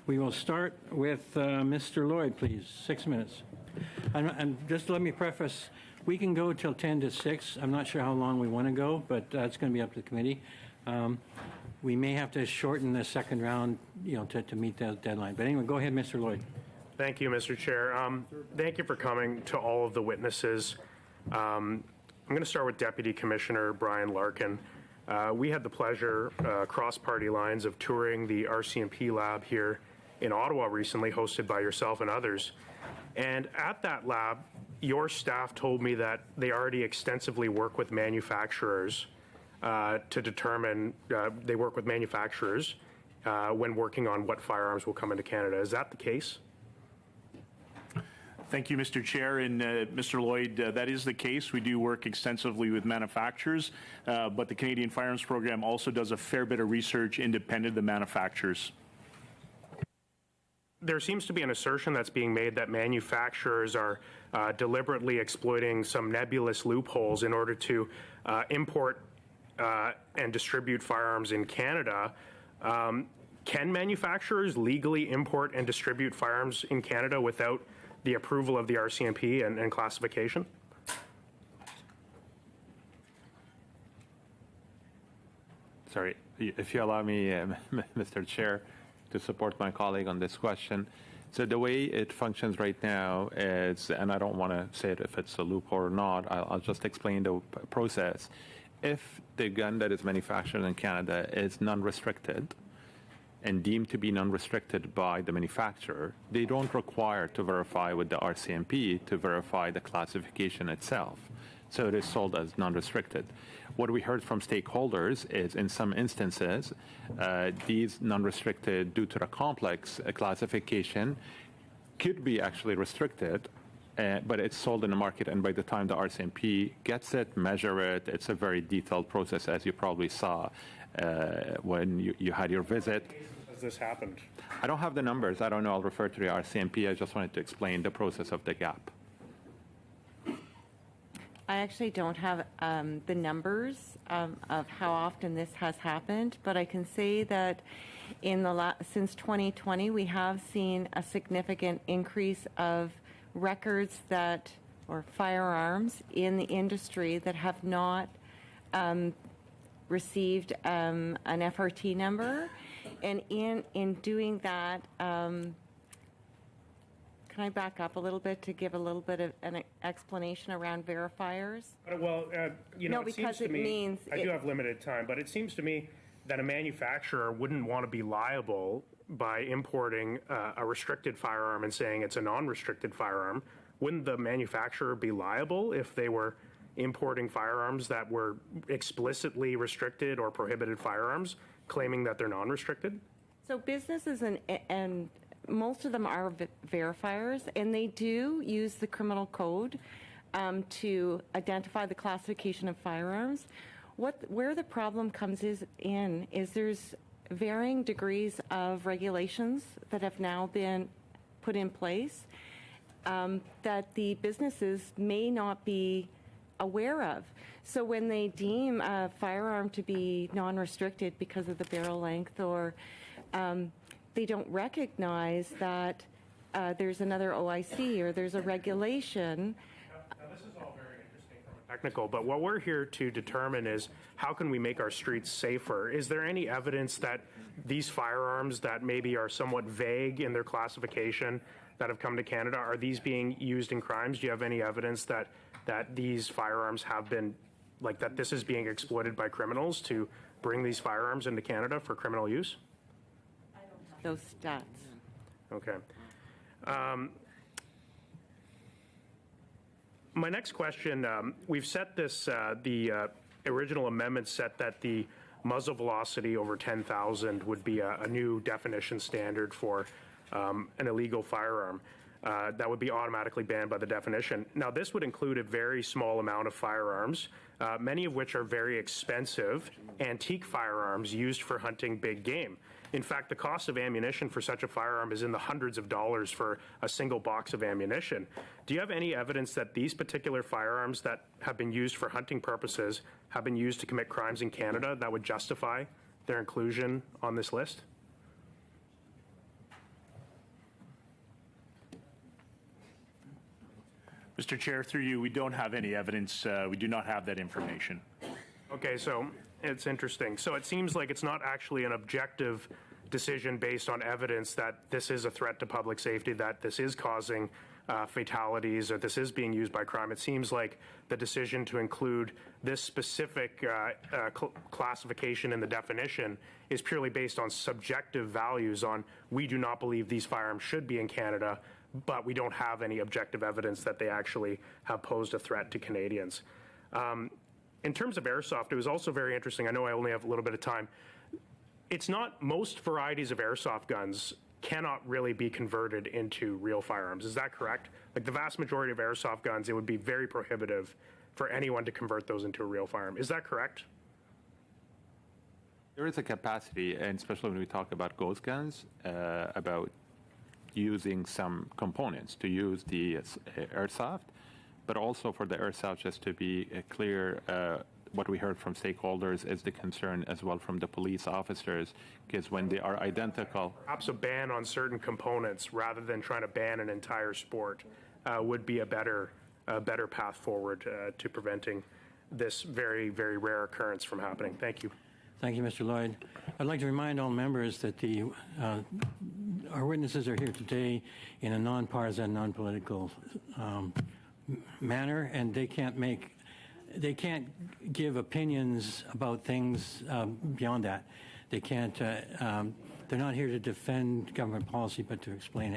We will start with Mr. Lloyd, please. 6 minutes. And just let me preface, we can go till 10 to 6. I'm not sure how long we want to go, but that's going to be up to the committee. We may have to shorten the second round, to meet that deadline. But anyway, go ahead, Mr. Lloyd. Thank you, Mr. Chair. Thank you for coming to all of the witnesses. I'm going to start with Deputy Commissioner Brian Larkin. We had the pleasure, across party lines, of touring the RCMP lab here in Ottawa recently, hosted by yourself and others. And at that lab, your staff told me that they already extensively work with manufacturers to determine, they work with manufacturers when working on what firearms will come into Canada. Is that the case? Thank you, Mr. Chair. And Mr. Lloyd, that is the case. We do work extensively with manufacturers, but the Canadian Firearms Program also does a fair bit of research independent of the manufacturers. There seems to be an assertion that's being made that manufacturers are deliberately exploiting some nebulous loopholes in order to import and distribute firearms in Canada. Can manufacturers legally import and distribute firearms in Canada without the approval of the RCMP and classification? Sorry, if you allow me, Mr. Chair, to support my colleague on this question. So the way it functions right now is, and I don't want to say it if it's a loophole or not, I'll just explain the process. If the gun that is manufactured in Canada is non-restricted, and deemed to be non-restricted by the manufacturer, they don't require to verify with the RCMP to verify the classification itself. So it is sold as non-restricted. What we heard from stakeholders is in some instances, these non-restricted, due to the complex classification, could be actually restricted, but it's sold in the market, and by the time the RCMP gets it, measure it, it's a very detailed process, as you probably saw when you had your visit. This happened? I don't have the numbers. I don't know. I'll refer to the RCMP. I just wanted to explain the process of the gap. I actually don't have the numbers of how often this has happened, but I can say that in since 2020, we have seen a significant increase of records or firearms in the industry that have not received an FRT number. And in doing that, can I back up a little bit to give a little bit of an explanation around verifiers? Well, No, it because seems to it me, means I do have limited time, but it seems to me that a manufacturer wouldn't want to be liable by importing a restricted firearm and saying it's a non-restricted firearm. Wouldn't the manufacturer be liable if they were importing firearms that were explicitly restricted or prohibited firearms, claiming that they're non-restricted? So businesses and most of them are verifiers, and they do use the criminal code to identify the classification of firearms. Where the problem comes in is there's varying degrees of regulations that have now been put in place that the businesses may not be aware of. So when they deem a firearm to be non-restricted because of the barrel length, or they don't recognize that there's another OIC or there's a regulation. Now this is all very interesting from a technical, but what we're here to determine is how can we make our streets safer? Is there any evidence that these firearms that maybe are somewhat vague in their classification that have come to Canada, are these being used in crimes? Do you have any evidence that these firearms have been, like that this is being exploited by criminals to bring these firearms into Canada for criminal use? I don't have those stats. Okay. My next question, we've set this, the original amendment set that the muzzle velocity over 10,000 would be a new definition standard for an illegal firearm. That would be automatically banned by the definition. Now, this would include a very small amount of firearms, many of which are very expensive, antique firearms used for hunting big game. In fact, the cost of ammunition for such a firearm is in the hundreds of dollars for a single box of ammunition. Do you have any evidence that these particular firearms that have been used for hunting purposes have been used to commit crimes in Canada that would justify their inclusion on this list? Mr. Chair, through you, we don't have any evidence. We do not have that information. Okay, so it's interesting. So it seems like it's not actually an objective decision based on evidence that this is a threat to public safety, that this is causing fatalities, or this is being used by crime. It seems like the decision to include this specific classification in the definition is purely based on subjective values on, we do not believe these firearms should be in Canada, but we don't have any objective evidence that they actually have posed a threat to Canadians. In terms of airsoft, it was also very interesting. I know I only have a little bit of time. It's not, most varieties of airsoft guns cannot really be converted into real firearms. Is that correct? Like the vast majority of airsoft guns, it would be very prohibitive for anyone to convert those into a real firearm. Is that correct? There is a capacity, and especially when we talk about ghost guns, about using some components to use the airsoft, but also for the airsoft, just to be clear, what we heard from stakeholders is the concern as well from the police officers, because when they are identical. Perhaps a ban on certain components rather than trying to ban an entire sport would be a better path forward to preventing this very, very rare occurrence from happening. Thank you. Thank you, Mr. Lloyd. I'd like to remind all members that our witnesses are here today in a non-partisan, non-political manner, and they can't give opinions about things beyond that. They can't. They're not here to defend government policy, but to explain it.